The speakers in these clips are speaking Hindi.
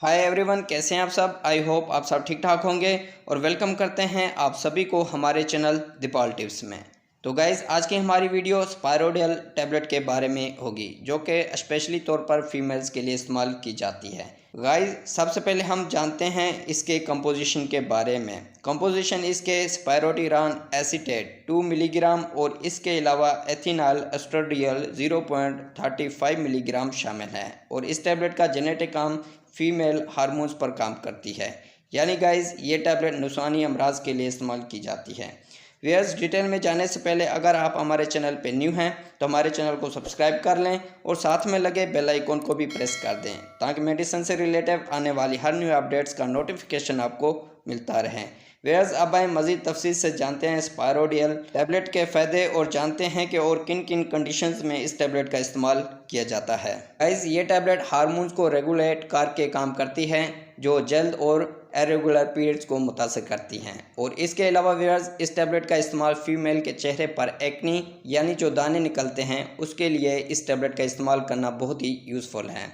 हाय एवरीवन, कैसे हैं आप सब। आई होप आप सब ठीक ठाक होंगे और वेलकम करते हैं आप सभी को हमारे चैनल दीपाल टिप्स में। तो गाइज़, आज की हमारी वीडियो स्पायरोडियल टैबलेट के बारे में होगी, जो कि स्पेशली तौर पर फीमेल्स के लिए इस्तेमाल की जाती है। गाइज़, सबसे पहले हम जानते हैं इसके कंपोजिशन के बारे में। कंपोजिशन इसके स्पायरोडिरान एसीटेट 2 मिलीग्राम और इसके अलावा एथिनाइल एस्ट्राडियल 0.35 मिलीग्राम शामिल है। और इस टैबलेट का जेनेटिक काम फीमेल हार्मोन्स पर काम करती है। यानी गाइज, ये टैबलेट नुकसानी अमराज के लिए इस्तेमाल की जाती है। व्यूअर्स, डिटेल में जाने से पहले अगर आप हमारे चैनल पे न्यू हैं तो हमारे चैनल को सब्सक्राइब कर लें और साथ में लगे बेल आइकन को भी प्रेस कर दें, ताकि मेडिसिन से रिलेटेड आने वाली हर न्यू अपडेट्स का नोटिफिकेशन आपको मिलता रहे। व्यूअर्स, अब आए मज़ीद तफसील से जानते हैं स्पायरोडियल टैबलेट के फ़ायदे और जानते हैं कि और किन किन कंडीशंस में इस टैबलेट का इस्तेमाल किया जाता है। गाइस, ये टैबलेट हार्मोन्स को रेगुलेट करके काम करती है, जो जल्द और इरेगुलर पीरियड्स को मुतासर करती हैं। और इसके अलावा व्यूअर्स, इस टैबलेट का इस्तेमाल फीमेल के चेहरे पर एक्नी यानी जो दाने निकलते हैं उसके लिए इस टैबलेट का इस्तेमाल करना बहुत ही यूज़फुल है।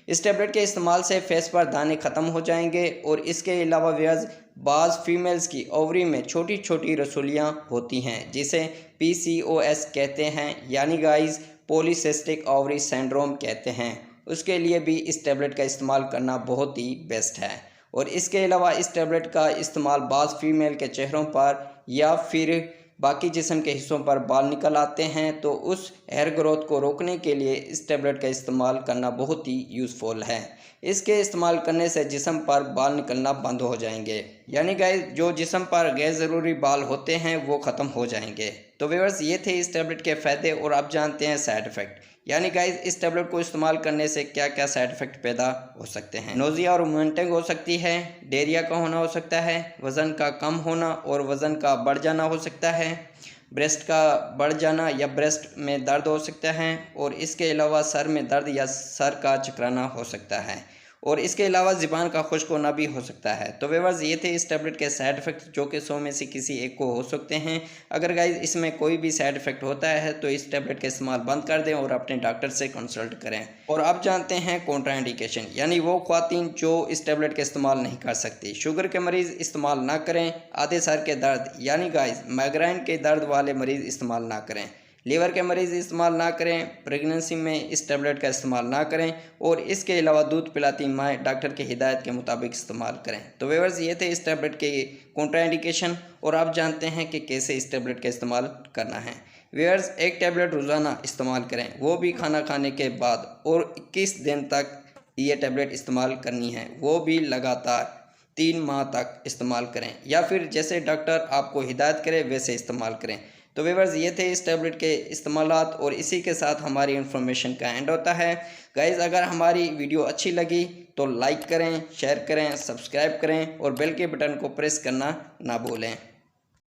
इस टैबलेट के इस्तेमाल से फेस पर दाने ख़त्म हो जाएंगे। और इसके अलावा व्यूअर्स, बाज़ फीमेल्स की ओवरी में छोटी छोटी रसूलियाँ होती हैं, जिसे PCOS कहते हैं, यानी गाइस पॉलीसिस्टिक ओवरी सिंड्रोम कहते हैं। उसके लिए भी इस टैबलेट का इस्तेमाल करना बहुत ही बेस्ट है। और इसके अलावा इस टैबलेट का इस्तेमाल बाज़ फीमेल के चेहरों पर या फिर बाकी जिस्म के हिस्सों पर बाल निकल आते हैं, तो उस हेयर ग्रोथ को रोकने के लिए इस टैबलेट का इस्तेमाल करना बहुत ही यूज़फुल है। इसके इस्तेमाल करने से जिस्म पर बाल निकलना बंद हो जाएंगे, यानी गाइस जो जिस्म पर गैर ज़रूरी बाल होते हैं वो ख़त्म हो जाएंगे। तो व्यूअर्स, ये थे इस टैबलेट के फ़ायदे। और अब जानते हैं साइड इफ़ेक्ट, यानी गाइस इस टैबलेट को इस्तेमाल करने से क्या क्या साइड इफ़ेक्ट पैदा हो सकते हैं। नोज़िया और वोमिटिंग हो सकती है, डायरिया का होना हो सकता है, वज़न का कम होना और वज़न का बढ़ जाना हो सकता है, ब्रेस्ट का बढ़ जाना या ब्रेस्ट में दर्द हो सकता है, और इसके अलावा सर में दर्द या सर का चकराना हो सकता है, और इसके अलावा ज़ुबान का खुश्क होना भी हो सकता है। तो व्यूअर्स, ये थे इस टैबलेट के साइड इफ़ेक्ट, जो कि 100 में से किसी एक को हो सकते हैं। अगर गाइस इसमें कोई भी साइड इफ़ेक्ट होता है तो इस टैबलेट का इस्तेमाल बंद कर दें और अपने डॉक्टर से कंसल्ट करें। और अब जानते हैं कॉन्ट्राइंडिकेशन, यानी वो ख्वातीन जो इस टैबलेट का इस्तेमाल नहीं कर सकती। शुगर के मरीज़ इस्तेमाल ना करें, आधे सर के दर्द यानी गाइस माइग्रेन के दर्द वाले मरीज़ इस्तेमाल ना करें, लीवर के मरीज़ इस्तेमाल ना करें, प्रेगनेंसी में इस टैबलेट का इस्तेमाल ना करें, और इसके अलावा दूध पिलाती माएँ डॉक्टर की हिदायत के मुताबिक इस्तेमाल करें। तो व्यूअर्स, ये थे इस टैबलेट के कॉन्ट्राइंडिकेशन। और आप जानते हैं कि कैसे इस टैबलेट का इस्तेमाल करना है। व्यूअर्स, एक टैबलेट रोज़ाना इस्तेमाल करें, वो भी खाना खाने के बाद, और 21 दिन तक ये टैबलेट इस्तेमाल करनी है, वो भी लगातार 3 माह तक इस्तेमाल करें, या फिर जैसे डॉक्टर आपको हिदायत करे वैसे इस्तेमाल करें। तो व्यूअर्स, ये थे इस टैबलेट के इस्तेमालात, और इसी के साथ हमारी इन्फॉर्मेशन का एंड होता है। गाइज़, अगर हमारी वीडियो अच्छी लगी तो लाइक करें, शेयर करें, सब्सक्राइब करें और बेल के बटन को प्रेस करना ना भूलें।